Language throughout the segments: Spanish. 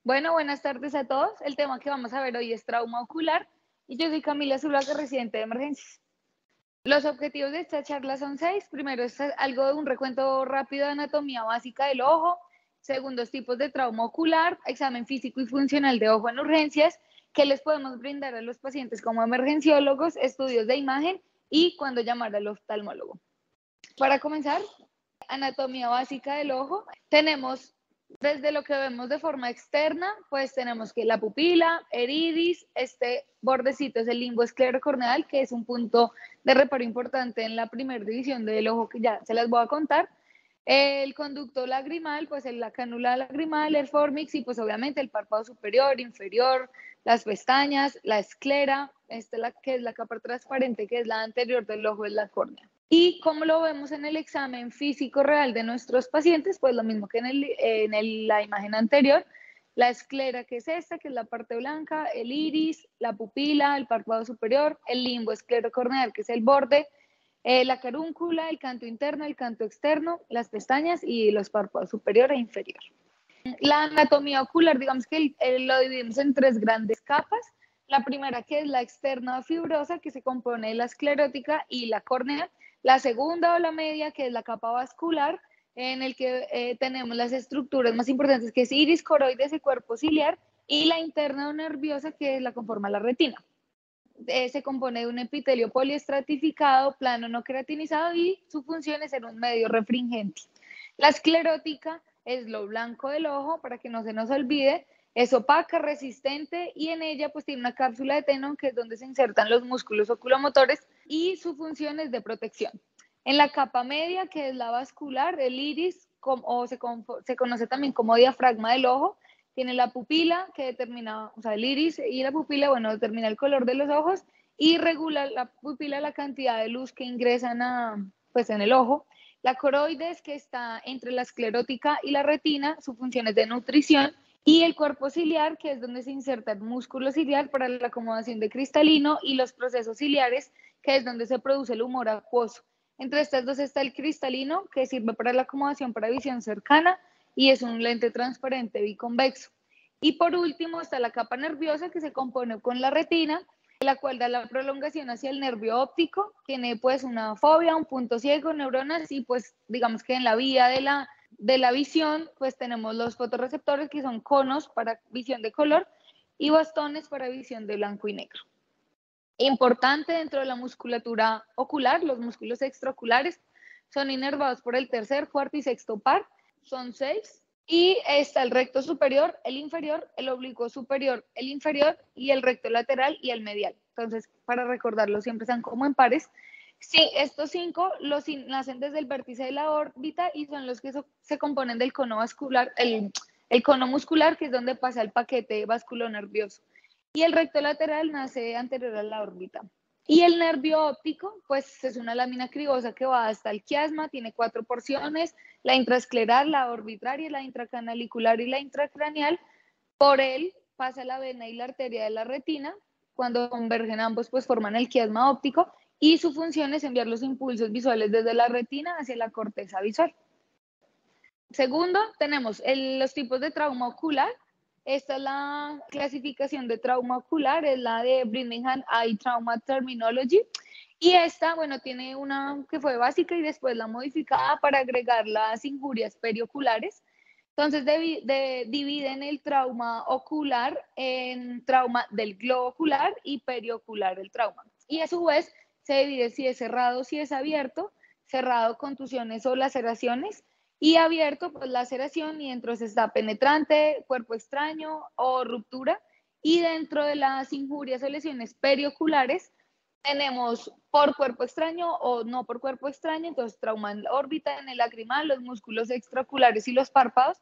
Bueno, buenas tardes a todos. El tema que vamos a ver hoy es trauma ocular y yo soy Camila Zuluaga, residente de emergencias. Los objetivos de esta charla son 6. Primero es algo de un recuento rápido de anatomía básica del ojo. Segundos, tipos de trauma ocular, examen físico y funcional de ojo en urgencias, que les podemos brindar a los pacientes como emergenciólogos, estudios de imagen y cuándo llamar al oftalmólogo. Para comenzar, anatomía básica del ojo. Tenemos desde lo que vemos de forma externa, pues tenemos que la pupila, el iris, este bordecito es el limbo esclerocorneal, que es un punto de reparo importante en la primera división del ojo, que ya se las voy a contar. El conducto lagrimal, pues la cánula lagrimal, el formix y pues obviamente el párpado superior, inferior, las pestañas, la esclera, que es la capa transparente, que es la anterior del ojo, es la córnea. Y como lo vemos en el examen físico real de nuestros pacientes, pues lo mismo que en la imagen anterior, la esclera, que es esta, que es la parte blanca, el iris, la pupila, el párpado superior, el limbo esclerocorneal, que es el borde, la carúncula, el canto interno, el canto externo, las pestañas y los párpados superior e inferior. La anatomía ocular, digamos que lo dividimos en 3 grandes capas. La primera, que es la externa fibrosa, que se compone de la esclerótica y la córnea. La segunda o la media, que es la capa vascular, en el que tenemos las estructuras más importantes, que es iris, coroides y cuerpo ciliar, y la interna o nerviosa, que la conforma la retina. Se compone de un epitelio poliestratificado, plano no queratinizado, y su función es ser un medio refringente. La esclerótica es lo blanco del ojo, para que no se nos olvide, es opaca, resistente y en ella pues tiene una cápsula de Tenon, que es donde se insertan los músculos oculomotores, y su función es de protección. En la capa media, que es la vascular, el iris, se conoce también como diafragma del ojo, tiene la pupila que determina, o sea, el iris y la pupila, bueno, determina el color de los ojos y regula la pupila la cantidad de luz que ingresan pues en el ojo. La coroides, que está entre la esclerótica y la retina, su función es de nutrición. Y el cuerpo ciliar, que es donde se inserta el músculo ciliar para la acomodación de cristalino, y los procesos ciliares, que es donde se produce el humor acuoso. Entre estas dos está el cristalino, que sirve para la acomodación para visión cercana y es un lente transparente biconvexo. Y por último está la capa nerviosa, que se compone con la retina, la cual da la prolongación hacia el nervio óptico. Tiene pues una fobia, un punto ciego, neuronas, y pues digamos que en la vía de la visión pues tenemos los fotorreceptores, que son conos para visión de color y bastones para visión de blanco y negro. Importante dentro de la musculatura ocular, los músculos extraoculares son inervados por el tercer, cuarto y sexto par, son 6, y está el recto superior, el inferior, el oblicuo superior, el inferior, y el recto lateral y el medial. Entonces, para recordarlo, siempre están como en pares. Sí, estos 5 nacen desde el vértice de la órbita y son los que se componen del cono vascular, el cono muscular, que es donde pasa el paquete vasculonervioso. Y el recto lateral nace anterior a la órbita. Y el nervio óptico, pues es una lámina cribosa que va hasta el quiasma, tiene 4 porciones, la intraescleral, la orbitaria, la intracanalicular y la intracraneal. Por él pasa la vena y la arteria de la retina. Cuando convergen ambos, pues forman el quiasma óptico, y su función es enviar los impulsos visuales desde la retina hacia la corteza visual. Segundo, tenemos los tipos de trauma ocular. Esta es la clasificación de trauma ocular, es la de Birmingham Eye Trauma Terminology. Y esta, bueno, tiene una que fue básica y después la modificada para agregar las injurias perioculares. Entonces, dividen el trauma ocular en trauma del globo ocular y periocular el trauma. Y a su vez se divide si es cerrado, si es abierto, cerrado, contusiones o laceraciones, y abierto, pues laceración, y dentro se está penetrante, cuerpo extraño o ruptura. Y dentro de las injurias o lesiones perioculares tenemos por cuerpo extraño o no por cuerpo extraño, entonces trauma en la órbita, en el lagrimal, los músculos extraoculares y los párpados,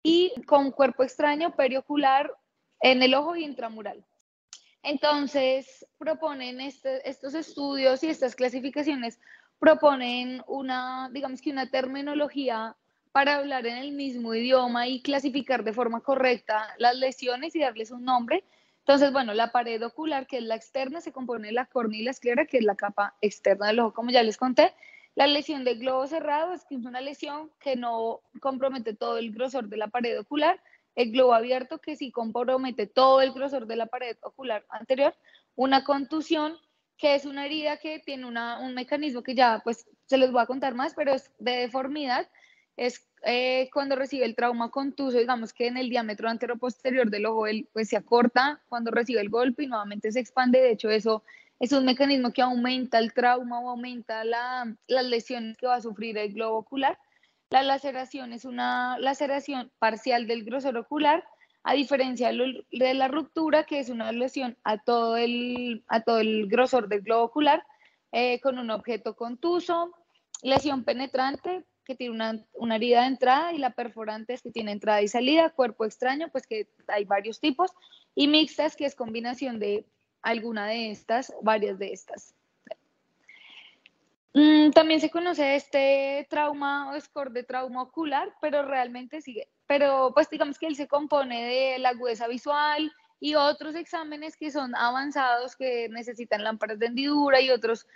y con cuerpo extraño periocular en el ojo y intramural. Entonces proponen estos estudios y estas clasificaciones proponen digamos que una terminología para hablar en el mismo idioma y clasificar de forma correcta las lesiones y darles un nombre. Entonces, bueno, la pared ocular, que es la externa, se compone de la córnea y la esclera, que es la capa externa del ojo, como ya les conté. La lesión del globo cerrado es una lesión que no compromete todo el grosor de la pared ocular. el globo abierto, que sí compromete todo el grosor de la pared ocular anterior, una contusión, que es una herida que tiene un mecanismo que ya pues se los voy a contar más, pero es de deformidad, es cuando recibe el trauma contuso, digamos que en el diámetro anteroposterior del ojo él, pues se acorta cuando recibe el golpe y nuevamente se expande. De hecho, eso es un mecanismo que aumenta el trauma o aumenta las lesiones que va a sufrir el globo ocular. La laceración es una laceración parcial del grosor ocular, a diferencia de la ruptura, que es una lesión a todo el grosor del globo ocular, con un objeto contuso. Lesión penetrante, que tiene una herida de entrada, y la perforante es que tiene entrada y salida. Cuerpo extraño, pues que hay varios tipos. Y mixtas, que es combinación de alguna de estas, varias de estas. También se conoce este trauma o score de trauma ocular, pero realmente sigue. Pero pues digamos que él se compone de la agudeza visual y otros exámenes que son avanzados, que necesitan lámparas de hendidura y otros,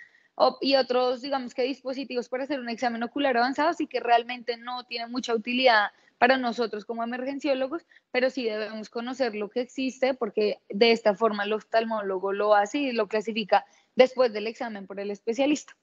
digamos que dispositivos para hacer un examen ocular avanzado, y que realmente no tiene mucha utilidad para nosotros como emergenciólogos, pero sí debemos conocer lo que existe, porque de esta forma el oftalmólogo lo hace y lo clasifica después del examen por el especialista.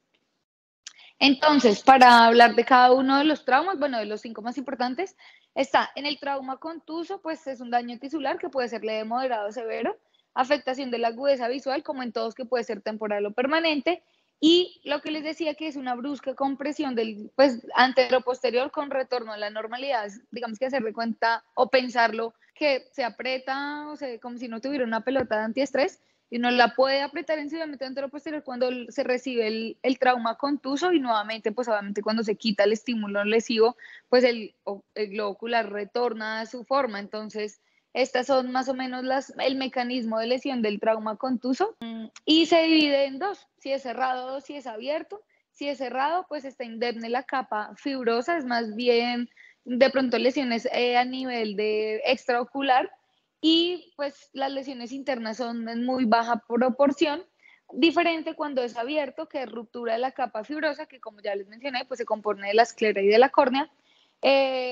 Entonces, para hablar de cada uno de los traumas, bueno, de los 5 más importantes, está en el trauma contuso, pues es un daño tisular que puede ser leve, moderado o severo, afectación de la agudeza visual, como en todos, que puede ser temporal o permanente, y lo que les decía, que es una brusca compresión del pues antero-posterior con retorno a la normalidad. Digamos que hacerle cuenta o pensarlo que se aprieta, o sea, como si no tuviera una pelota de antiestrés, y uno la puede apretar en su diámetro anteroposterior cuando se recibe el trauma contuso, y nuevamente, pues obviamente cuando se quita el estímulo lesivo, pues el globo ocular retorna a su forma. Entonces, estas son más o menos el mecanismo de lesión del trauma contuso, y se divide en dos: si es cerrado o si es abierto. Si es cerrado, pues está indemne la capa fibrosa, es más bien de pronto lesiones a nivel de extraocular, y pues las lesiones internas son en muy baja proporción, diferente cuando es abierto, que es ruptura de la capa fibrosa, que como ya les mencioné, pues se compone de la esclera y de la córnea.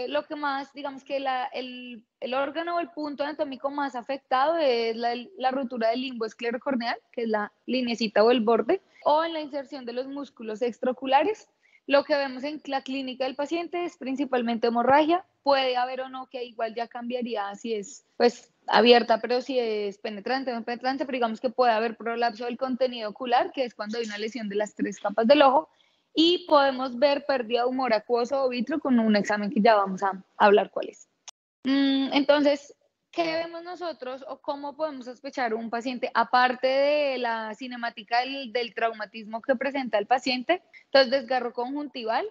Lo que más, digamos que el órgano o el punto anatómico más afectado es la ruptura del limbo esclerocorneal, que es la lineecita o el borde, o en la inserción de los músculos extraoculares. Lo que vemos en la clínica del paciente es principalmente hemorragia. Puede haber o no, que igual ya cambiaría si es pues abierta, pero si es penetrante o no penetrante, pero digamos que puede haber prolapso del contenido ocular, que es cuando hay una lesión de las 3 capas del ojo, y podemos ver pérdida de humor acuoso o vitro con un examen que ya vamos a hablar cuál es. Entonces, ¿qué vemos nosotros o cómo podemos sospechar un paciente, aparte de la cinemática del traumatismo que presenta el paciente? Entonces, desgarro conjuntival,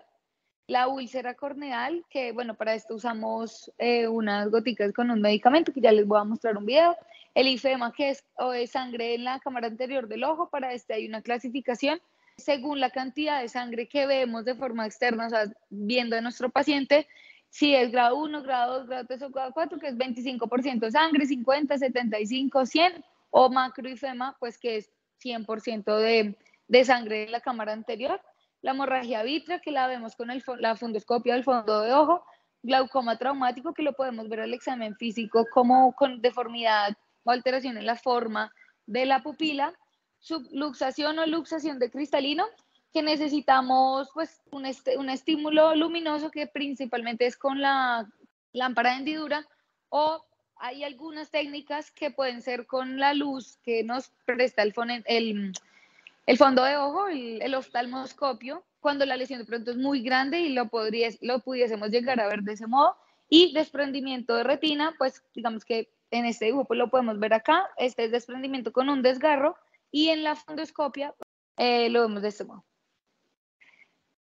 la úlcera corneal, que bueno, para esto usamos unas goticas con un medicamento que ya les voy a mostrar un video. El ifema, que es sangre en la cámara anterior del ojo. Para este hay una clasificación según la cantidad de sangre que vemos de forma externa, o sea, viendo a nuestro paciente, si es grado 1, grado 2, grado 3 o grado 4, que es 25% sangre, 50, 75, 100, o macroifema, pues que es 100% de sangre en la cámara anterior. La hemorragia vítrea, que la vemos con la fundoscopia del fondo de ojo. Glaucoma traumático, que lo podemos ver al examen físico como con deformidad o alteración en la forma de la pupila. Subluxación o luxación de cristalino, que necesitamos pues un estímulo luminoso, que principalmente es con la lámpara de hendidura, o hay algunas técnicas que pueden ser con la luz que nos presta el fondo de ojo, el oftalmoscopio, cuando la lesión de pronto es muy grande y lo pudiésemos llegar a ver de ese modo. Y desprendimiento de retina, pues digamos que en este dibujo pues lo podemos ver acá. Este es desprendimiento con un desgarro, y en la fundoscopia lo vemos de este modo.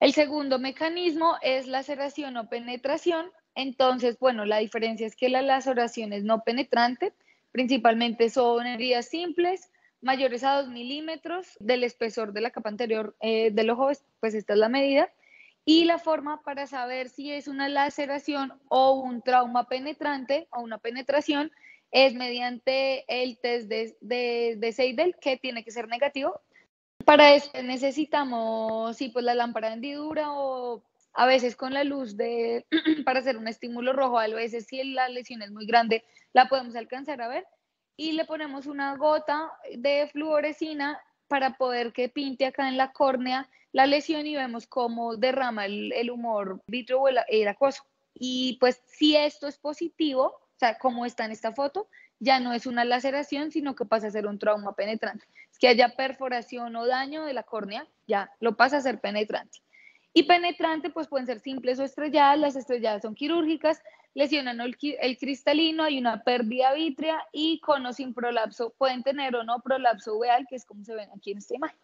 El segundo mecanismo es laceración o penetración. Entonces, bueno, la diferencia es que la laceración es no penetrante, principalmente son heridas simples, mayores a 2 milímetros del espesor de la capa anterior del ojo, pues esta es la medida. Y la forma para saber si es una laceración o un trauma penetrante o una penetración es mediante el test de Seidel, que tiene que ser negativo. Para esto necesitamos, sí, pues la lámpara de hendidura, o a veces con la luz para hacer un estímulo rojo, a veces si la lesión es muy grande, la podemos alcanzar a ver, y le ponemos una gota de fluorescina para poder que pinte acá en la córnea la lesión y vemos cómo derrama el humor vítreo o el acuoso. Y pues si esto es positivo, o sea, como está en esta foto, ya no es una laceración, sino que pasa a ser un trauma penetrante. Es que haya perforación o daño de la córnea, ya lo pasa a ser penetrante. Y penetrante, pues pueden ser simples o estrelladas. Las estrelladas son quirúrgicas, lesionan el cristalino, hay una pérdida vítrea y cono sin prolapso. Pueden tener o no prolapso uveal, que es como se ven aquí en esta imagen.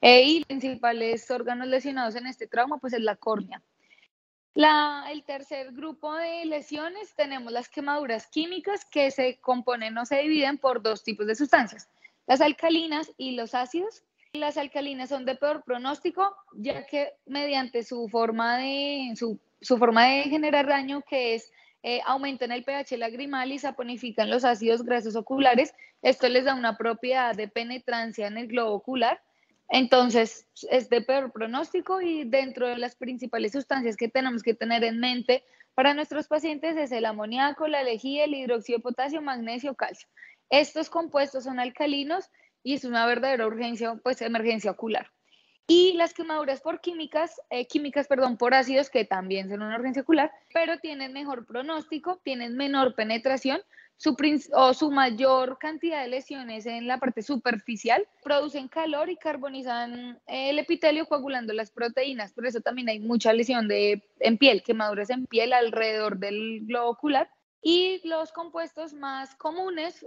Y los principales órganos lesionados en este trauma, pues es la córnea. El tercer grupo de lesiones tenemos las quemaduras químicas que se componen o se dividen por dos tipos de sustancias, las alcalinas y los ácidos. Las alcalinas son de peor pronóstico, ya que mediante su forma de generar daño, que es aumentan el pH lagrimal y saponifican los ácidos grasos oculares, esto les da una propiedad de penetrancia en el globo ocular. Entonces, es de peor pronóstico y dentro de las principales sustancias que tenemos que tener en mente para nuestros pacientes es el amoníaco, la lejía, el hidróxido de potasio, magnesio, calcio. Estos compuestos son alcalinos y es una verdadera urgencia, pues emergencia ocular. Y las quemaduras por ácidos, que también son una urgencia ocular, pero tienen mejor pronóstico, tienen menor penetración, su mayor cantidad de lesiones en la parte superficial, producen calor y carbonizan el epitelio coagulando las proteínas. Por eso también hay mucha lesión en piel, quemaduras en piel alrededor del globo ocular. Y los compuestos más comunes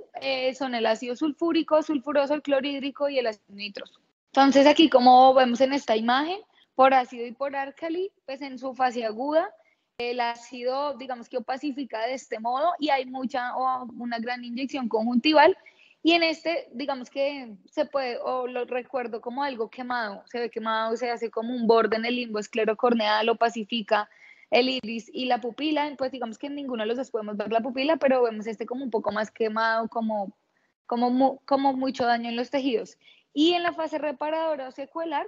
son el ácido sulfúrico, sulfuroso, el clorhídrico y el ácido nitroso. Entonces aquí, como vemos en esta imagen, por ácido y por álcali, pues en su fase aguda, el ácido, digamos que opacifica de este modo y hay una gran inyección conjuntival. Y en este, digamos que se puede, o lo recuerdo como algo quemado, se ve quemado, se hace como un borde en el limbo esclerocorneal, opacifica el iris y la pupila. Pues digamos que en ninguno de los dos podemos ver la pupila, pero vemos este como un poco más quemado, como mucho daño en los tejidos. Y en la fase reparadora o secuelar,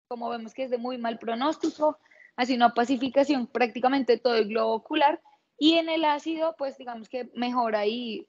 como vemos que es de muy mal pronóstico, así una pacificación prácticamente todo el globo ocular. Y en el ácido, pues digamos que mejora y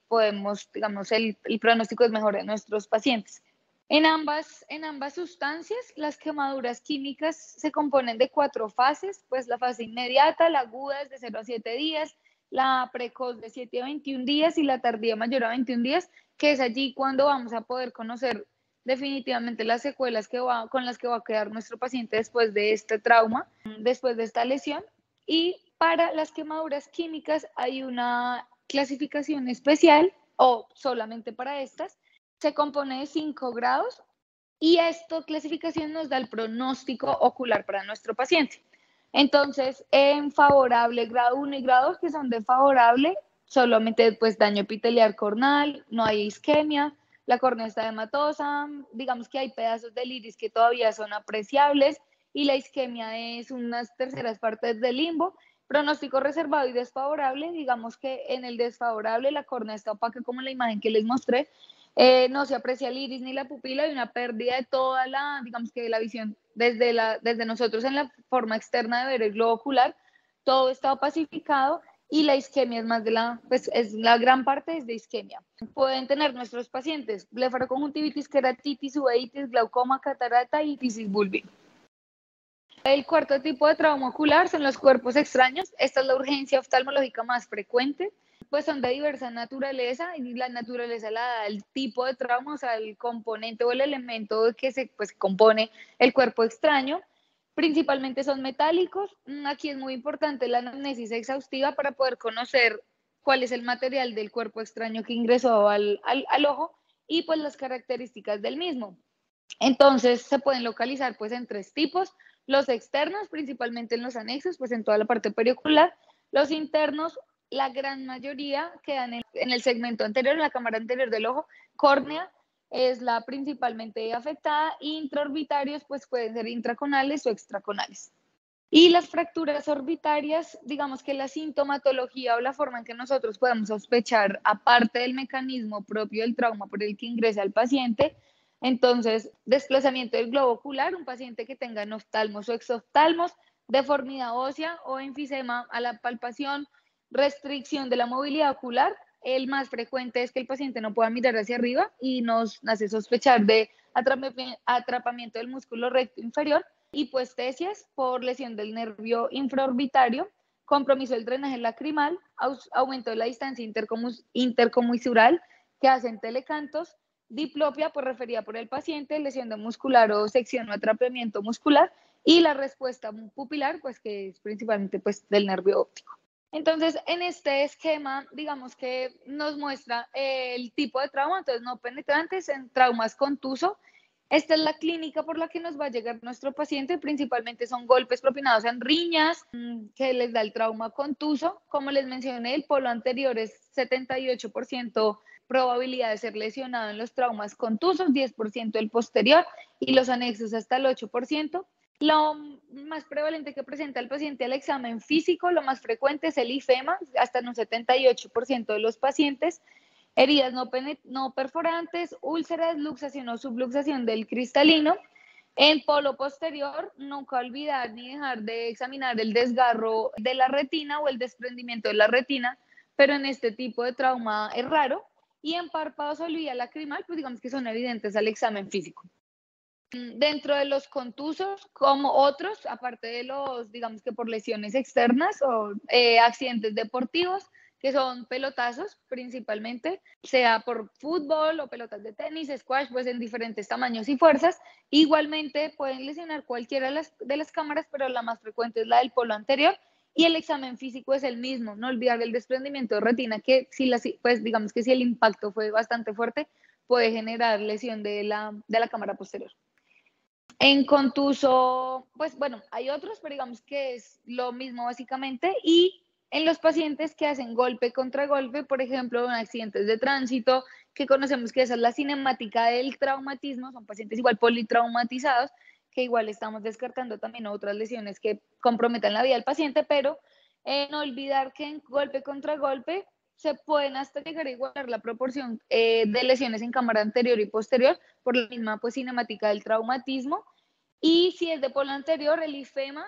podemos, digamos, el pronóstico es mejor en nuestros pacientes. En ambas sustancias, las quemaduras químicas se componen de 4 fases, pues la fase inmediata, la aguda es de 0 a 7 días, la precoz de 7 a 21 días y la tardía mayor a 21 días, que es allí cuando vamos a poder conocer definitivamente las secuelas con las que va a quedar nuestro paciente después de este trauma, después de esta lesión. Y para las quemaduras químicas hay una clasificación especial o solamente para estas. Se compone de 5 grados y esta clasificación nos da el pronóstico ocular para nuestro paciente. Entonces, en favorable, grado 1 y grado 2, que son de favorable, solamente pues daño epitelial corneal, no hay isquemia, la córnea está hematosa, digamos que hay pedazos del iris que todavía son apreciables y la isquemia es unas terceras partes del limbo. Pronóstico reservado y desfavorable, digamos que en el desfavorable la córnea está opaca como en la imagen que les mostré, no se aprecia el iris ni la pupila, hay una pérdida de toda digamos que la visión desde nosotros en la forma externa de ver el globo ocular, todo está opacificado y la isquemia es más pues es la gran parte es de isquemia. Pueden tener nuestros pacientes blefaroconjuntivitis, queratitis, uveitis, glaucoma, catarata y tisis bulbi. El cuarto tipo de trauma ocular son los cuerpos extraños. Esta es la urgencia oftalmológica más frecuente. Pues son de diversa naturaleza y la naturaleza la da el tipo de trauma, o sea, el componente o el elemento que se compone el cuerpo extraño. Principalmente son metálicos. Aquí es muy importante la anamnesis exhaustiva para poder conocer cuál es el material del cuerpo extraño que ingresó al ojo y pues las características del mismo. Entonces se pueden localizar pues en 3 tipos. Los externos, principalmente en los anexos, pues en toda la parte periocular. Los internos, la gran mayoría quedan en el segmento anterior, en la cámara anterior del ojo. Córnea es la principalmente afectada. Intraorbitarios, pues pueden ser intraconales o extraconales. Y las fracturas orbitarias, digamos que la sintomatología o la forma en que nosotros podemos sospechar, aparte del mecanismo propio del trauma por el que ingresa el paciente, entonces desplazamiento del globo ocular, un paciente que tenga noftalmos o exoftalmos, deformidad ósea o enfisema a la palpación, restricción de la movilidad ocular. El más frecuente es que el paciente no pueda mirar hacia arriba y nos hace sospechar de atrapamiento del músculo recto inferior, hipoestesias por lesión del nervio infraorbitario, compromiso del drenaje lacrimal, aumento de la distancia intercomisural que hacen telecantos, diplopia por referida por el paciente, lesión de muscular o sección o atrapamiento muscular, y la respuesta pupilar, pues que es principalmente pues, del nervio óptico. Entonces, en este esquema, digamos que nos muestra el tipo de trauma, entonces no penetrantes en traumas contuso. Esta es la clínica por la que nos va a llegar nuestro paciente, principalmente son golpes propinados en riñas, que les da el trauma contuso. Como les mencioné, el polo anterior es 78% probabilidad de ser lesionado en los traumas contusos, 10% el posterior y los anexos hasta el 8%. Lo más prevalente que presenta el paciente al examen físico, lo más frecuente es el IFEMA, hasta en un 78% de los pacientes, heridas no perforantes, úlceras, luxación o subluxación del cristalino. En polo posterior, nunca olvidar ni dejar de examinar el desgarro de la retina o el desprendimiento de la retina, pero en este tipo de trauma es raro. Y en párpados o vía lacrimal, pues digamos que son evidentes al examen físico. Dentro de los contusos, como otros, aparte de los, digamos que por lesiones externas o accidentes deportivos, que son pelotazos principalmente, sea por fútbol o pelotas de tenis, squash, pues en diferentes tamaños y fuerzas. Igualmente pueden lesionar cualquiera de las cámaras, pero la más frecuente es la del polo anterior y el examen físico es el mismo. No olvidar el desprendimiento de retina, que pues digamos que si el impacto fue bastante fuerte, puede generar lesión de la cámara posterior. En contuso, pues bueno, hay otros, pero digamos que es lo mismo básicamente. Y en los pacientes que hacen golpe contra golpe, por ejemplo, en accidentes de tránsito, que conocemos que esa es la cinemática del traumatismo, son pacientes igual politraumatizados, que igual estamos descartando también otras lesiones que comprometan la vida del paciente, pero no olvidar que en golpe contra golpe se pueden hasta llegar a igualar la proporción de lesiones en cámara anterior y posterior por la misma pues, cinemática del traumatismo. Y si es de polo anterior, el IFEMA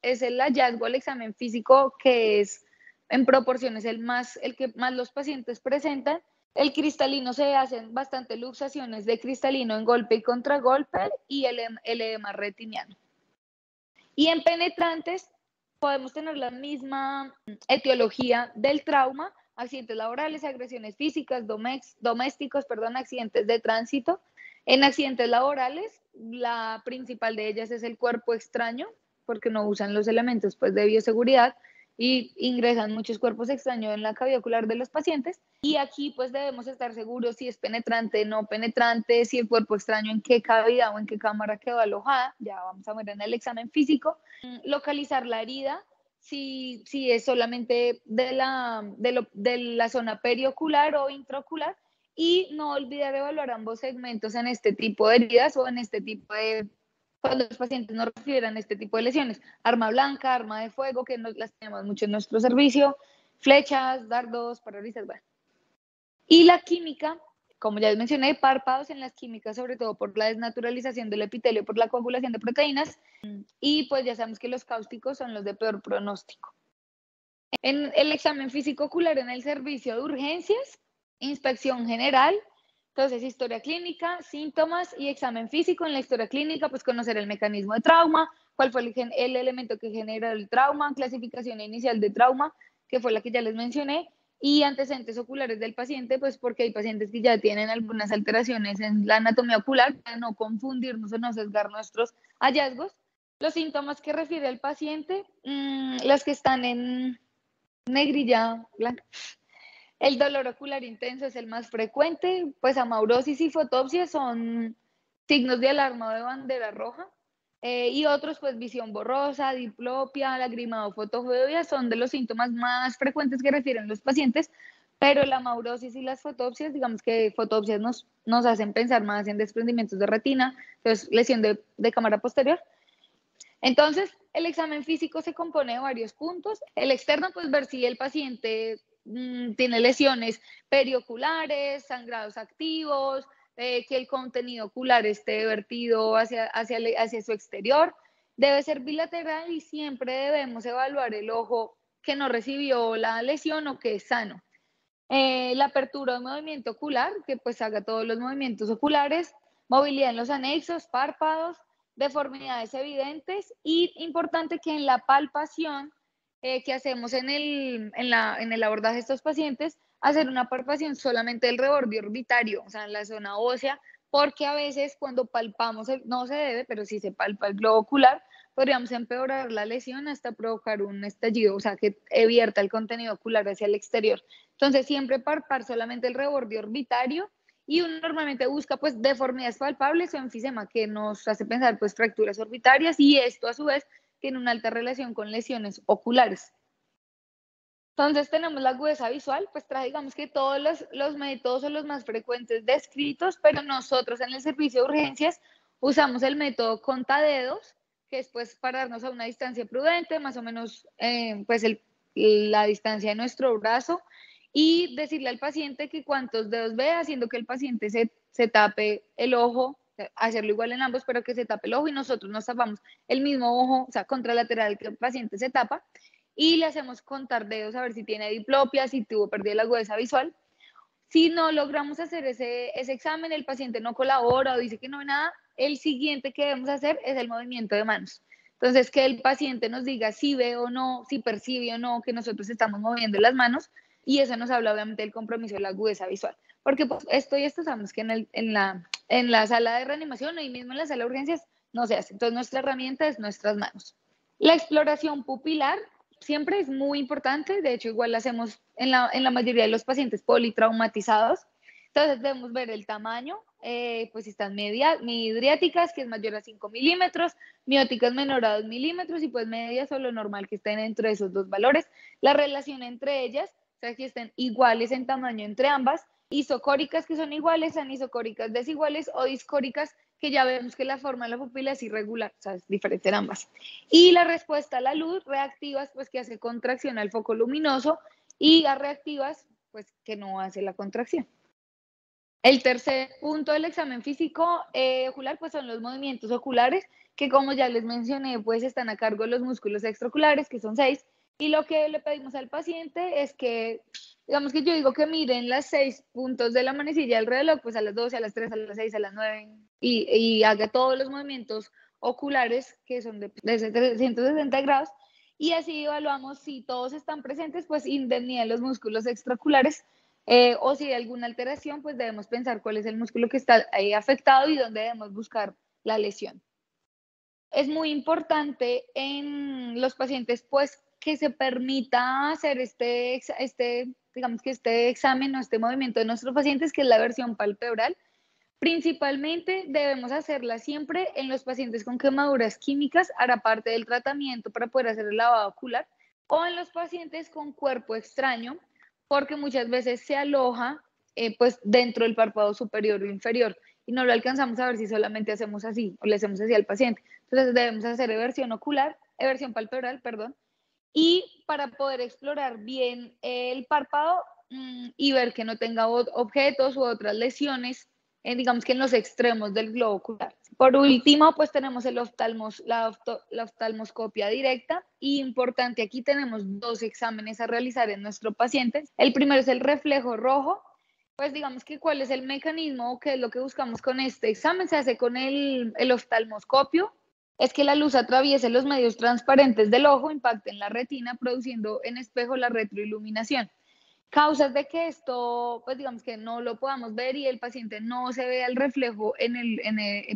es el hallazgo al examen físico que es en proporciones el que más los pacientes presentan. El cristalino se hacen bastante luxaciones de cristalino en golpe y contragolpe y el edema retiniano. Y en penetrantes podemos tener la misma etiología del trauma, accidentes laborales, agresiones físicas, domésticos, accidentes de tránsito. En accidentes laborales, la principal de ellas es el cuerpo extraño, porque no usan los elementos pues, de bioseguridad y ingresan muchos cuerpos extraños en la cavidad ocular de los pacientes. Y aquí pues debemos estar seguros si es penetrante, no penetrante, si el cuerpo extraño en qué cavidad o en qué cámara quedó alojada, ya vamos a ver en el examen físico. Localizar la herida, si es solamente de la zona periocular o intraocular, y no olvidar evaluar ambos segmentos en este tipo de heridas o en este tipo de, cuando los pacientes nos refieran a este tipo de lesiones. Arma blanca, arma de fuego, que las tenemos mucho en nuestro servicio, flechas, dardos, parabrisas, bueno. Y la química, como ya les mencioné, párpados en las químicas, sobre todo por la desnaturalización del epitelio, por la coagulación de proteínas, y pues ya sabemos que los cáusticos son los de peor pronóstico. En el examen físico ocular en el servicio de urgencias, inspección general, entonces historia clínica, síntomas y examen físico. En la historia clínica, pues conocer el mecanismo de trauma, cuál fue el elemento que genera el trauma, clasificación inicial de trauma, que fue la que ya les mencioné, y antecedentes oculares del paciente, pues porque hay pacientes que ya tienen algunas alteraciones en la anatomía ocular, para no confundirnos o no sesgar nuestros hallazgos. Los síntomas que refiere el paciente, las que están en negrilla blanca. El dolor ocular intenso es el más frecuente, pues amaurosis y fotopsia son signos de alarma o de bandera roja. Y otros, pues visión borrosa, diplopia, lagrimado, fotofobia, son de los síntomas más frecuentes que refieren los pacientes, pero la amaurosis y las fotopsias, digamos que fotopsias nos hacen pensar más en desprendimientos de retina, entonces lesión de cámara posterior. Entonces, el examen físico se compone de varios puntos. El externo, pues ver si el paciente tiene lesiones perioculares, sangrados activos, que el contenido ocular esté vertido hacia su exterior. Debe ser bilateral y siempre debemos evaluar el ojo que no recibió la lesión o que es sano. La apertura de movimiento ocular, que pues haga todos los movimientos oculares, movilidad en los anexos, párpados, deformidades evidentes y importante que en la palpación que hacemos en el abordaje de estos pacientes, hacer una palpación solamente del reborde orbitario, o sea, en la zona ósea, porque a veces cuando palpamos, no se debe, pero si se palpa el globo ocular, podríamos empeorar la lesión hasta provocar un estallido, o sea, que evierta el contenido ocular hacia el exterior. Entonces, siempre palpar solamente el reborde orbitario y uno normalmente busca pues deformidades palpables o enfisema que nos hace pensar pues fracturas orbitarias y esto a su vez tiene una alta relación con lesiones oculares. Entonces tenemos la agudeza visual, pues digamos que todos los métodos son los más frecuentes descritos, pero nosotros en el servicio de urgencias usamos el método contadedos, que es pues pararnos a una distancia prudente, más o menos pues la distancia de nuestro brazo, y decirle al paciente que cuántos dedos ve, haciendo que el paciente se tape el ojo, hacerlo igual en ambos, pero que se tape el ojo y nosotros nos tapamos el mismo ojo, o sea, contralateral que el paciente se tapa, y le hacemos contar dedos a ver si tiene diplopia, si tuvo pérdida de la agudeza visual. Si no logramos hacer ese examen, el paciente no colabora o dice que no ve nada, el siguiente que debemos hacer es el movimiento de manos. Entonces, que el paciente nos diga si ve o no, si percibe o no que nosotros estamos moviendo las manos, y eso nos habla obviamente del compromiso de la agudeza visual. Porque pues, esto sabemos que en la sala de reanimación, ahí mismo en la sala de urgencias, no se hace. Entonces, nuestra herramienta es nuestras manos. La exploración pupilar siempre es muy importante, de hecho igual la hacemos en la mayoría de los pacientes politraumatizados, entonces debemos ver el tamaño, pues si están midriáticas, que es mayor a 5 milímetros, mióticas menor a 2 milímetros y pues medias o lo normal que estén entre esos dos valores, la relación entre ellas, o sea, que estén iguales en tamaño entre ambas, isocóricas que son iguales, anisocóricas desiguales o discóricas que ya vemos que la forma de la pupila es irregular, o sea, es diferente en ambas. Y la respuesta a la luz, reactivas, pues que hace contracción al foco luminoso, y a reactivas, pues que no hace la contracción. El tercer punto del examen físico ocular, pues son los movimientos oculares, que como ya les mencioné, pues están a cargo de los músculos extraoculares, que son 6, y lo que le pedimos al paciente es que, digamos que yo digo que miren las 6 puntos de la manecilla del reloj, pues a las 12, a las 3, a las 6, a las 9, y haga todos los movimientos oculares, que son de 360 grados, y así evaluamos si todos están presentes, pues indemnidad de los músculos extraoculares, o si hay alguna alteración, pues debemos pensar cuál es el músculo que está ahí afectado y dónde debemos buscar la lesión. Es muy importante en los pacientes, pues, que se permita hacer digamos que este examen o este movimiento de nuestros pacientes, que es la versión palpebral. Principalmente debemos hacerla siempre en los pacientes con quemaduras químicas, hará parte del tratamiento para poder hacer el lavado ocular, o en los pacientes con cuerpo extraño, porque muchas veces se aloja pues dentro del párpado superior o inferior y no lo alcanzamos a ver si solamente hacemos así o le hacemos así al paciente. Entonces debemos hacer eversión palpebral, perdón, y para poder explorar bien el párpado y ver que no tenga objetos u otras lesiones, digamos que en los extremos del globo ocular. Por último, pues tenemos la oftalmoscopia directa, y importante, aquí tenemos 2 exámenes a realizar en nuestro paciente. El primero es el reflejo rojo, pues digamos que cuál es el mecanismo o qué es lo que buscamos con este examen. Se hace con el oftalmoscopio, es que la luz atraviese los medios transparentes del ojo, impacte en la retina, produciendo en espejo la retroiluminación. Causas de que esto, pues digamos que no lo podamos ver y el paciente no se vea el reflejo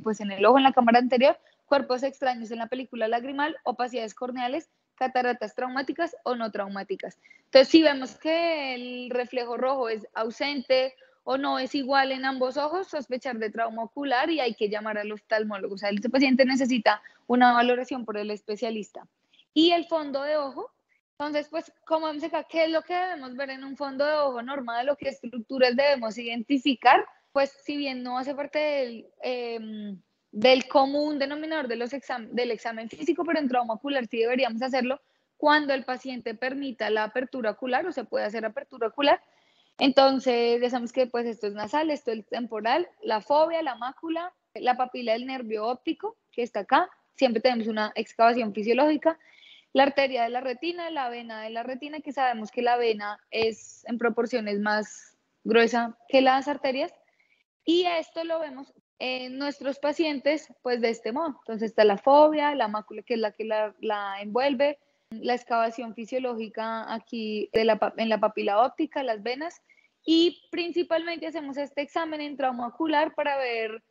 pues en el ojo, en la cámara anterior, cuerpos extraños en la película lagrimal, opacidades corneales, cataratas traumáticas o no traumáticas. Entonces, si vemos que el reflejo rojo es ausente o no es igual en ambos ojos, sospechar de trauma ocular y hay que llamar al oftalmólogo. O sea, este paciente necesita una valoración por el especialista. Y el fondo de ojo, entonces, pues, como vemos acá, ¿qué es lo que debemos ver en un fondo de ojo normal o qué estructuras debemos identificar? Pues, si bien no hace parte del común denominador del examen físico, pero en trauma ocular sí deberíamos hacerlo cuando el paciente permita la apertura ocular o se puede hacer apertura ocular. Entonces, ya sabemos que pues esto es nasal, esto es temporal, la fobia, la mácula, la papila del nervio óptico, que está acá, siempre tenemos una excavación fisiológica, la arteria de la retina, la vena de la retina, que sabemos que la vena es en proporciones más gruesa que las arterias, y esto lo vemos en nuestros pacientes, pues de este modo. Entonces está la fobia, la mácula, que es la que la envuelve, la excavación fisiológica aquí en la papila óptica, las venas, y principalmente hacemos este examen en trauma ocular para ver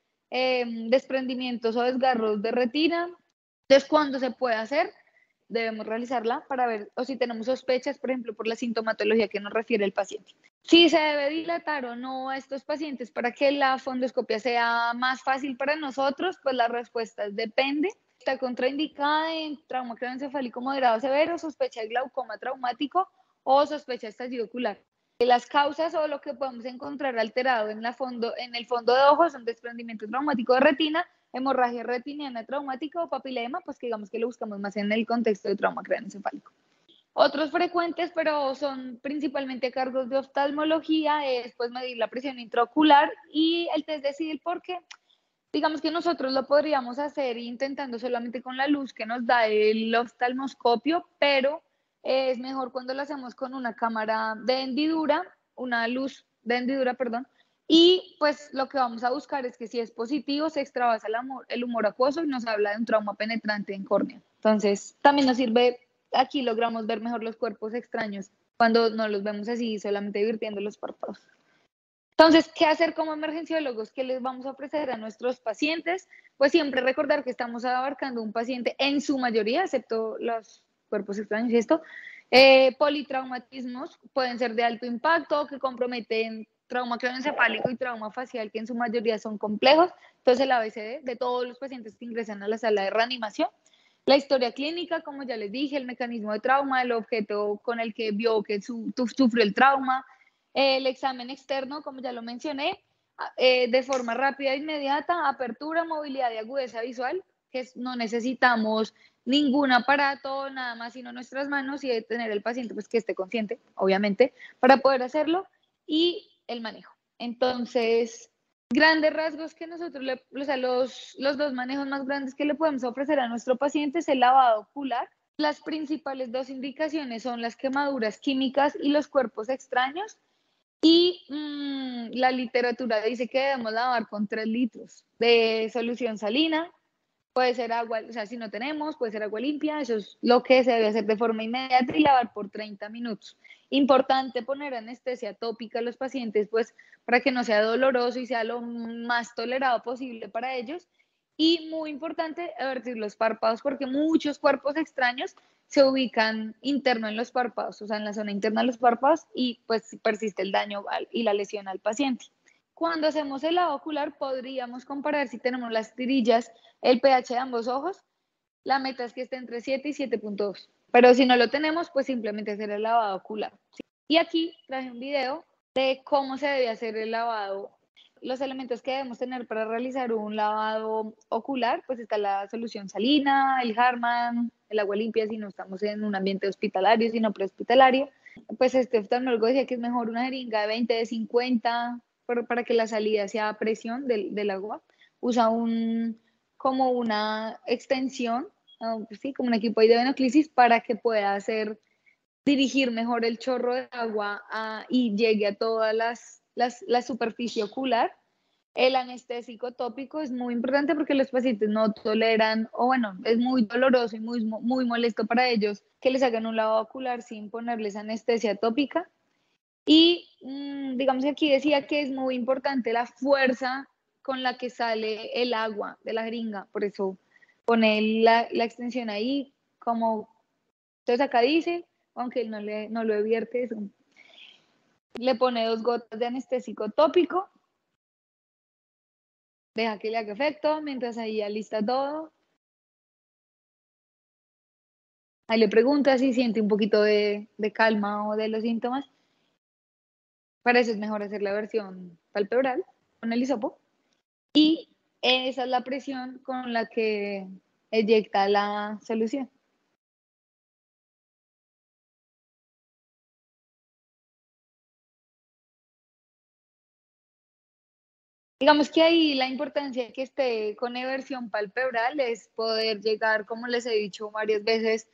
desprendimientos o desgarros de retina. Entonces, ¿cuándo se puede hacer? Debemos realizarla para ver o si tenemos sospechas, por ejemplo, por la sintomatología que nos refiere el paciente. Si se debe dilatar o no a estos pacientes para que la fundoscopia sea más fácil para nosotros, pues la respuesta es depende. Está contraindicada en trauma craneoencefálico moderado severo, sospecha de glaucoma traumático o sospecha de estallido ocular. Las causas o lo que podemos encontrar alterado en el fondo de ojo son desprendimiento traumático de retina, hemorragia retiniana traumática o papilema, pues que digamos que lo buscamos más en el contexto de trauma craneoencefálico. Otros frecuentes, pero son principalmente cargos de oftalmología, es pues medir la presión intraocular y el test de SIDL, porque digamos que nosotros lo podríamos hacer intentando solamente con la luz que nos da el oftalmoscopio, pero es mejor cuando lo hacemos con una cámara de hendidura, una luz de hendidura, perdón, y pues lo que vamos a buscar es que si es positivo se extravasa el humor acuoso y nos habla de un trauma penetrante en córnea. Entonces, también nos sirve, aquí logramos ver mejor los cuerpos extraños cuando no los vemos así, solamente divirtiendo los párpados. Entonces, ¿qué hacer como emergenciólogos? ¿Qué les vamos a ofrecer a nuestros pacientes? Pues siempre recordar que estamos abarcando un paciente en su mayoría, excepto los cuerpos extraños y esto, politraumatismos pueden ser de alto impacto que comprometen trauma craneoencefálico y trauma facial, que en su mayoría son complejos. Entonces, el ABCD de todos los pacientes que ingresan a la sala de reanimación. La historia clínica, como ya les dije, el mecanismo de trauma, el objeto con el que vio que sufrió el trauma, el examen externo, como ya lo mencioné, de forma rápida e inmediata, apertura, movilidad y agudeza visual, que no necesitamos ningún aparato, nada más sino nuestras manos y de tener el paciente pues que esté consciente, obviamente, para poder hacerlo, y el manejo. Entonces, grandes rasgos que nosotros, o sea, los dos manejos más grandes que le podemos ofrecer a nuestro paciente es el lavado ocular. Las principales dos indicaciones son las quemaduras químicas y los cuerpos extraños. Y la literatura dice que debemos lavar con 3 litros de solución salina. Puede ser agua, o sea, si no tenemos, puede ser agua limpia, eso es lo que se debe hacer de forma inmediata y lavar por 30 minutos. Importante poner anestesia tópica a los pacientes, pues para que no sea doloroso y sea lo más tolerado posible para ellos. Y muy importante, advertir los párpados, porque muchos cuerpos extraños se ubican interno en los párpados, o sea, en la zona interna de los párpados, y pues persiste el daño y la lesión al paciente. Cuando hacemos el lavado ocular, podríamos comparar si tenemos las tirillas, el pH de ambos ojos. La meta es que esté entre 7 y 7.2. Pero si no lo tenemos, pues simplemente hacer el lavado ocular. ¿Sí? Y aquí traje un video de cómo se debe hacer el lavado. Los elementos que debemos tener para realizar un lavado ocular, pues está la solución salina, el Harman, el agua limpia si no estamos en un ambiente hospitalario, sino prehospitalario. Pues este oftalmólogo decía que es mejor una jeringa de 20, de 50, para que la salida sea a presión del agua. Usa como una extensión, pues sí, como un equipo de venoclisis para que pueda hacer dirigir mejor el chorro de agua y llegue a toda la superficie ocular. El anestésico tópico es muy importante porque los pacientes no toleran, o bueno, es muy doloroso y muy molesto para ellos que les hagan un lavado ocular sin ponerles anestesia tópica. Y digamos que aquí decía que es muy importante la fuerza con la que sale el agua de la jeringa, por eso pone la extensión ahí, como entonces acá dice, aunque él no lo advierte, le pone 2 gotas de anestésico tópico, deja que le haga efecto, mientras ahí alista todo. Ahí le pregunta si siente un poquito de calma o de los síntomas. Para eso es mejor hacer la versión palpebral con el hisopo. Y esa es la presión con la que eyecta la solución. Digamos que ahí la importancia de que esté con eversión palpebral es poder llegar, como les he dicho varias veces,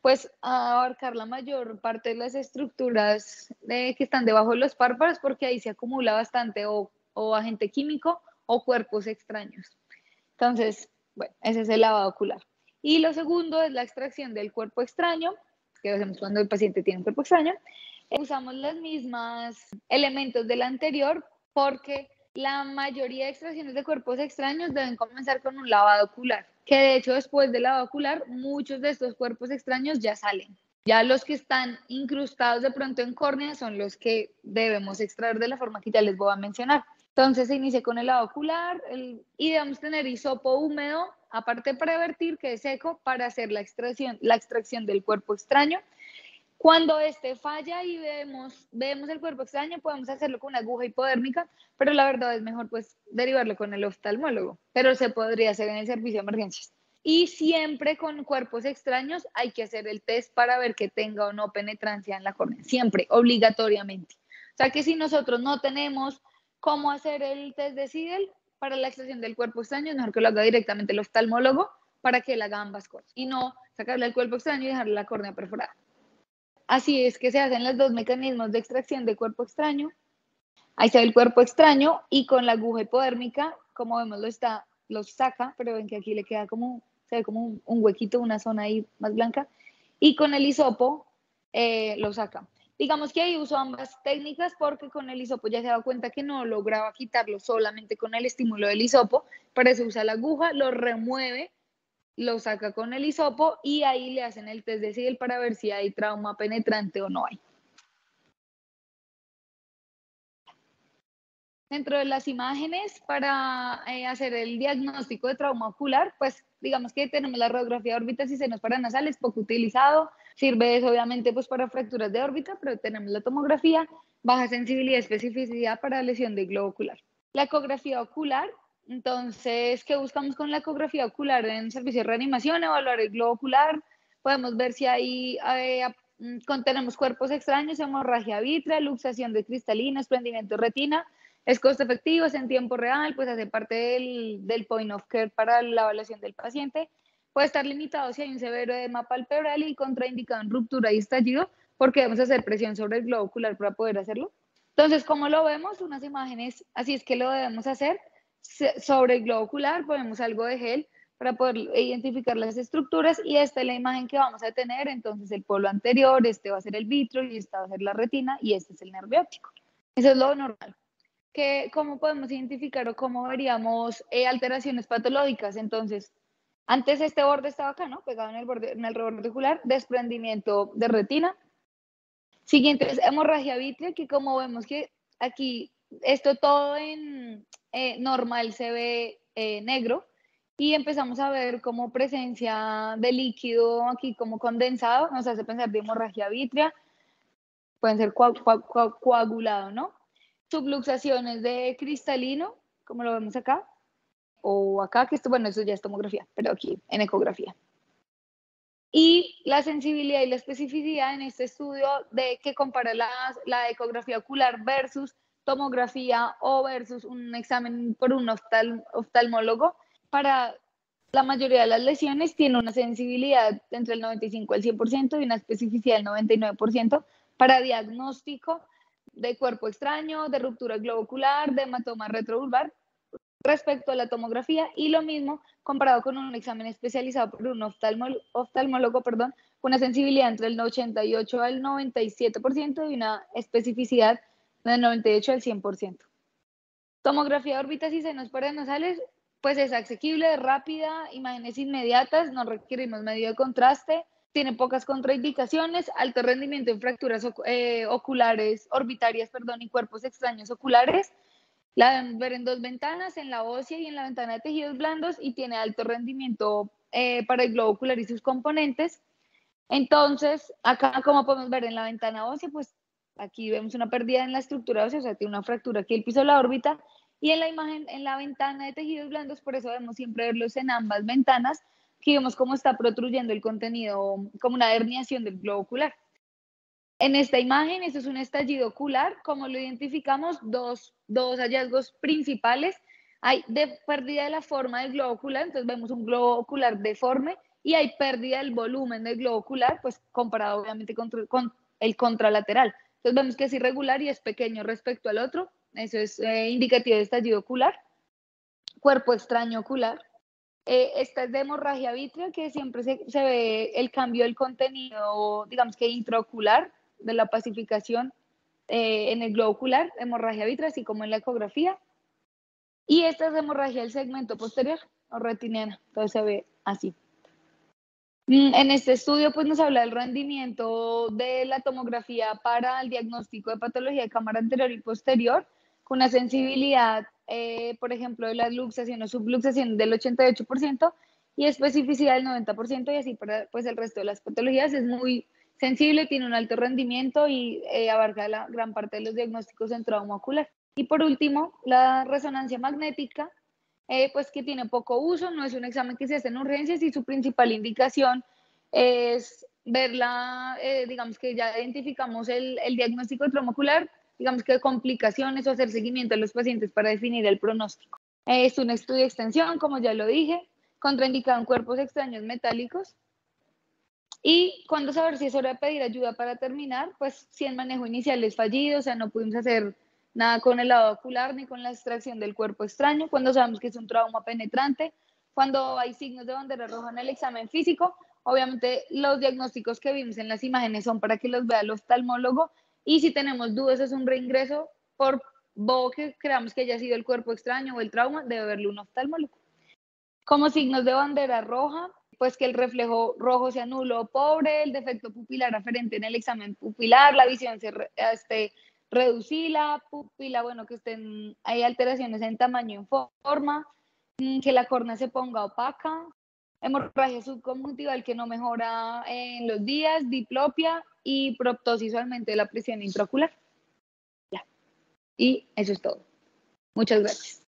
pues a abarcar la mayor parte de las estructuras que están debajo de los párpados, porque ahí se acumula bastante o agente químico o cuerpos extraños. Entonces, bueno, ese es el lavado ocular. Y lo segundo es la extracción del cuerpo extraño, que hacemos cuando el paciente tiene un cuerpo extraño. Usamos los mismos elementos del anterior porque la mayoría de extracciones de cuerpos extraños deben comenzar con un lavado ocular, que de hecho después del lavado ocular muchos de estos cuerpos extraños ya salen. Ya los que están incrustados de pronto en córnea son los que debemos extraer de la forma que ya les voy a mencionar. Entonces se inicia con el lavado ocular y debemos tener hisopo húmedo, aparte de prevertir, que es seco, para hacer la extracción del cuerpo extraño. Cuando este falla y vemos el cuerpo extraño, podemos hacerlo con una aguja hipodérmica, pero la verdad es mejor pues derivarlo con el oftalmólogo, pero se podría hacer en el servicio de emergencias. Y siempre con cuerpos extraños hay que hacer el test para ver que tenga o no penetrancia en la córnea, siempre, obligatoriamente. O sea que si nosotros no tenemos cómo hacer el test de Siegel para la extracción del cuerpo extraño, es mejor que lo haga directamente el oftalmólogo para que él haga ambas cosas y no sacarle el cuerpo extraño y dejarle la córnea perforada. Así es que se hacen los dos mecanismos de extracción de cuerpo extraño. Ahí se ve el cuerpo extraño y con la aguja hipodérmica, como vemos, lo saca, pero ven que aquí le queda como, se ve como un huequito, una zona ahí más blanca. Y con el hisopo lo saca. Digamos que ahí uso ambas técnicas porque con el hisopo ya se da cuenta que no lograba quitarlo solamente con el estímulo del hisopo. Para eso usa la aguja, lo remueve, lo saca con el hisopo y ahí le hacen el test de Siegel para ver si hay trauma penetrante o no hay. Dentro de las imágenes para hacer el diagnóstico de trauma ocular, pues digamos que tenemos la radiografía de órbitas y senos paranasales, poco utilizado, sirve eso obviamente pues para fracturas de órbita, pero tenemos la tomografía, baja sensibilidad y especificidad para lesión de globo ocular. La ecografía ocular, entonces, ¿qué buscamos con la ecografía ocular en servicio de reanimación? Evaluar el globo ocular, podemos ver si hay contenemos cuerpos extraños, hemorragia vítrea, luxación de cristalina, desprendimiento de retina. Es costo efectivo, es en tiempo real, pues hace parte del point of care para la evaluación del paciente. Puede estar limitado si hay un severo edema palpebral y contraindicado en ruptura y estallido, porque debemos hacer presión sobre el globo ocular para poder hacerlo. Entonces, como lo vemos, unas imágenes, así es que lo debemos hacer. Sobre el globo ocular ponemos algo de gel para poder identificar las estructuras y esta es la imagen que vamos a tener. Entonces, el polo anterior, este va a ser el vitro y esta va a ser la retina y este es el nervio óptico. Eso es lo normal. ¿Cómo podemos identificar o cómo veríamos alteraciones patológicas? Entonces, antes este borde estaba acá, ¿no? Pegado en el reborde ocular, desprendimiento de retina. Siguiente es hemorragia vítrea, que como vemos que aquí esto todo en normal se ve negro y empezamos a ver como presencia de líquido aquí como condensado, nos hace pensar de hemorragia vítrea, pueden ser coagulado, ¿no? Subluxaciones de cristalino, como lo vemos acá, o acá, que esto, bueno, eso ya es tomografía, pero aquí en ecografía. Y la sensibilidad y la especificidad en este estudio de que compara la ecografía ocular versus tomografía o versus un examen por un oftalmólogo, para la mayoría de las lesiones tiene una sensibilidad entre el 95 y el 100% y una especificidad del 99% para diagnóstico de cuerpo extraño, de ruptura globocular, de hematoma retrovulvar respecto a la tomografía y lo mismo comparado con un examen especializado por un oftalmólogo, perdón, con una sensibilidad entre el 88 al 97% y una especificidad del 98 al 100%. Tomografía de órbitas y senos paranasales, pues es asequible, rápida, imágenes inmediatas, no requerimos medio de contraste, tiene pocas contraindicaciones, alto rendimiento en fracturas oculares, orbitarias, perdón, y cuerpos extraños oculares. La debemos ver en dos ventanas, en la ósea y en la ventana de tejidos blandos, y tiene alto rendimiento para el globo ocular y sus componentes. Entonces, acá como podemos ver en la ventana ósea, pues aquí vemos una pérdida en la estructura ósea, o sea, tiene una fractura aquí el piso de la órbita, y en la imagen, en la ventana de tejidos blandos, por eso debemos siempre verlos en ambas ventanas, que vemos cómo está protruyendo el contenido, como una herniación del globo ocular. En esta imagen, esto es un estallido ocular. Como lo identificamos, dos hallazgos principales. Hay pérdida de la forma del globo ocular, entonces vemos un globo ocular deforme, y hay pérdida del volumen del globo ocular, pues comparado obviamente con el contralateral. Entonces vemos que es irregular y es pequeño respecto al otro. Eso es indicativo de estallido ocular. Cuerpo extraño ocular. Esta es de hemorragia vítrea, que siempre se ve el cambio del contenido, digamos que intraocular, de la pacificación en el globo ocular, hemorragia vítrea, así como en la ecografía. Y esta es hemorragia del segmento posterior o retiniana, entonces se ve así. En este estudio pues nos habla del rendimiento de la tomografía para el diagnóstico de patología de cámara anterior y posterior, con una sensibilidad, por ejemplo, de la luxación o subluxación del 88% y especificidad del 90%, y así para pues, el resto de las patologías. Es muy sensible, tiene un alto rendimiento y abarca la gran parte de los diagnósticos en trauma ocular. Y por último, la resonancia magnética, pues que tiene poco uso, no es un examen que se hace en urgencias, y su principal indicación es verla, digamos que ya identificamos el diagnóstico de trauma ocular, digamos que complicaciones o hacer seguimiento a los pacientes para definir el pronóstico. Es un estudio de extensión, como ya lo dije, contraindicado en cuerpos extraños metálicos. Y cuando saber si es hora de pedir ayuda para terminar, pues si el manejo inicial es fallido, o sea, no pudimos hacer nada con el lavado ocular ni con la extracción del cuerpo extraño, cuando sabemos que es un trauma penetrante, cuando hay signos de bandera roja en el examen físico. Obviamente los diagnósticos que vimos en las imágenes son para que los vea el oftalmólogo, y si tenemos dudas es un reingreso, por bobo que creamos que haya sido el cuerpo extraño o el trauma, debe verlo un oftalmólogo. Como signos de bandera roja, pues que el reflejo rojo sea nulo o pobre, el defecto pupilar aferente en el examen pupilar, la visión se reducida, pupila, bueno, que hay alteraciones en tamaño y en forma, que la córnea se ponga opaca, hemorragia subconjuntival que no mejora en los días, diplopia y proptosis usualmente de la presión intraocular. Ya. Y eso es todo. Muchas gracias.